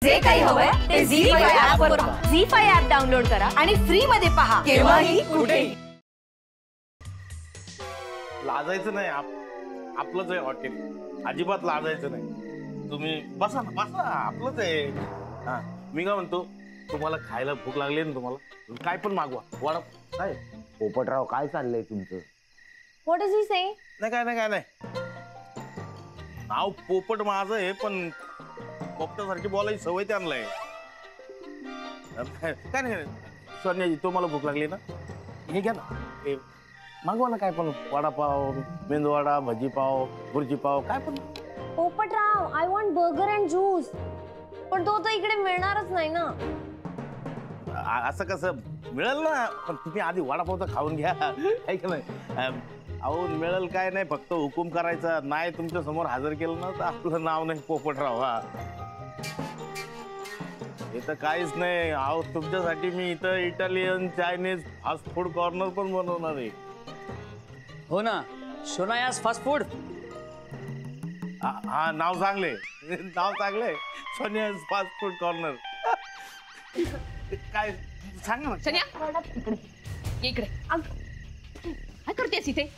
जे काही हवंय ते झी5 ऍप वर पहा. झी5 ऍप डाउनलोड करा आणि फ्री मध्ये पहा केव्हाही कुठेही. लाजायचं नाही, आपलंच आहे हॉटेल, अजिबात लाजायचं नाही. तुम्ही बसा ना, बसा, आपलंच आहे. हा, मी काय म्हणतो, तुम्हाला खायला भूक लागली ना, तुम्हाला काय पण मागवा. वडा काय? पोपटराव काय चाललंय तुमचं? What is he saying? नाही काय नाही. नाव पोपट माझं आहे, पण पोपटासारखी बोलायची सवय त्यांना आहे. काय नाही सोन्याजी, तुम्हाला भूक लागली ना, हे घ्या ना, हे मागवा ना काय पण. वडापाव, मेंदूवडा, भजीपाव, भुर्जीपाव, काय पण. Popatrao, I want burger and juice. पण तो तर इकडे मिळणारच नाही ना. असं कसं मिळेल ना, पण तुम्ही आधी वडापाव तर खाऊन घ्या. ऐक नाही, अहो मिळेल काय नाही, फक्त हुकूम करायचा. नाही तुमच्या समोर हजर केलं ना तर आपलं नाव नाही पोपटराव. हा, हे तर काहीच नाही. अहो तुमच्यासाठी मी इथं Italian, Chinese, fast food corner पण बनवणार आहे. हो ना, शोनायास फास्ट फूड. हा, नाव चांगले, नाव चांगले, सोनियाज फास्ट फूड कॉर्नर. काय सांगा ना. सोनिया इकडे काय करतेस इथे?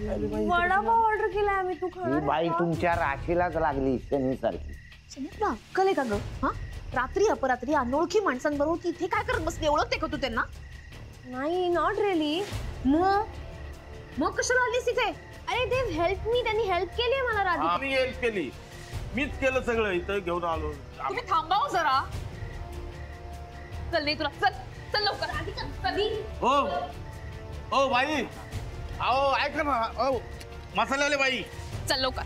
वडापाव ऑर्डर केलाय आम्ही, तू खाणार? ही बाई तुमच्या राशीलाच लागली शनीसारखी. सोनिया तुला अक्कल आहे का ग? हा, रात्री अपरात्री अनोळखी माणसांबरोबर तिथे काय करत बसली? ओळखते का तू त्यांना? नाही, नॉट रिअली. मग कशाला आलीस तिथे? अरे दे हेल्प मी, त्यांनी हेल्प केली मला राधिका. मी हेल्प केली, मीच केलं सगळं, इथं घेऊन आलो. तुम्ही थांबाव जरा. चल नाही तुला, चल चल लवकर. राधिका कधी? ओ बाई, अहो ऐका ना, मसाल्यावाले बाई. चल लवकर.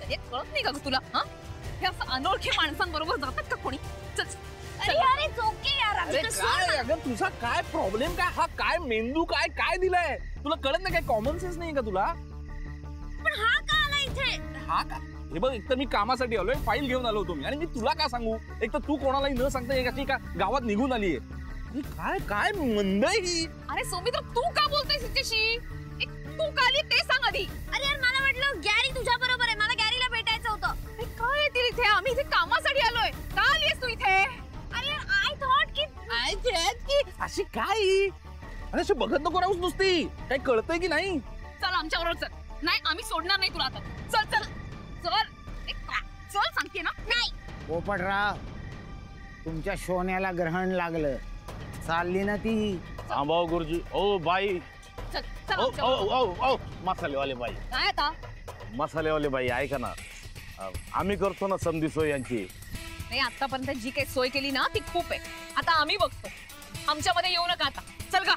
कळत नाही का ग तुला? हा, हे असं अनोळखी माणसांबरोबर जातात का कोणी? चल. अरे यार, इट्स ओके यार. अरे काय अगं, तुझा काय प्रॉब्लेम काय? हा काय मेंदू काय काय दिलाय तुला? कळत नाही काय? कॉमन सेन्स नाही का तुला? पण हा का आला इथे? हा का? हे बघ, एक तर मी कामासाठी आलोय, फाईल घेऊन आलो तुम्ही, आणि मी तुला काय सांगू? एक तर तू कोणालाही न सांगता एका गावात निघून आलीये. काय काय मंद आहे ही? अरे सौमित्र, तू का बोलतोयस तिच्याशी? तू का आली ते सांग आधी. अरे यार, मला वाटलं गॅरी तुझ्या बरोबर आहे, मला गॅरीला भेटायचं होतं. अरे काय येतील इथे? आम्ही इथे कामासाठी आलोय. का आलीस तू इथे? अरे यार, आय थॉट की अशी काय? अरे अशी बघत नको राहूस नुसती. काही कळतंय की नाही? चल आमच्याबरोबर चल. नाही, आम्ही सोडणार नाही तुला आता. चल चल चल. चल सांगते ना. नाही. पोपटराव, तुमच्या सोन्याला ग्रहण लागलं, चालली ना ती. थांबाव गुरुजी. ओ बाई, चल चल ओ आमच्याबरोबर. ओ ओ मसालेवाले बाई, काय आता? मसालेवाले बाई ऐका ना, आम्ही करतो ना समधी सोय यांची. नाही, आतापर्यंत जी काही सोय केली ना ती खूप आहे. आता आम्ही बघतो. आमच्यामध्ये येऊ नका आता. चल का.